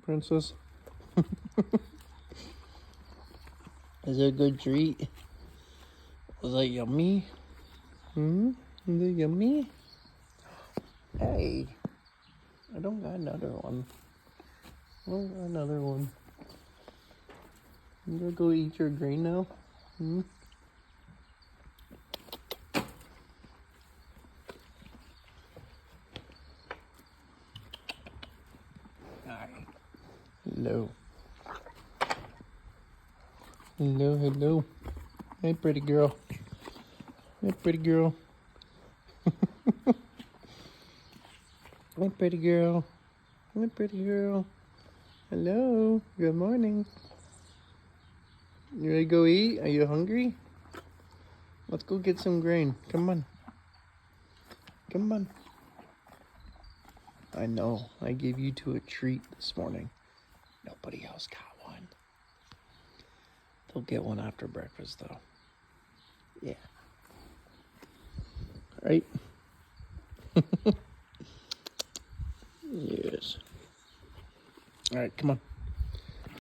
princess? Is it a good treat? Was that yummy? Is it yummy? Hey, I don't got another one. I don't got another one. You gonna go eat your grain now? Alright. Hello. Hello, hello. Hey, pretty girl. Hey, pretty girl. Hey, pretty girl. Hey, pretty girl. Hello. Good morning. You ready to go eat? Are you hungry? Let's go get some grain. Come on. Come on. I know. I gave you two a treat this morning. Nobody else got one. They'll get one after breakfast, though. Yeah. Right? Yes. All right, come on.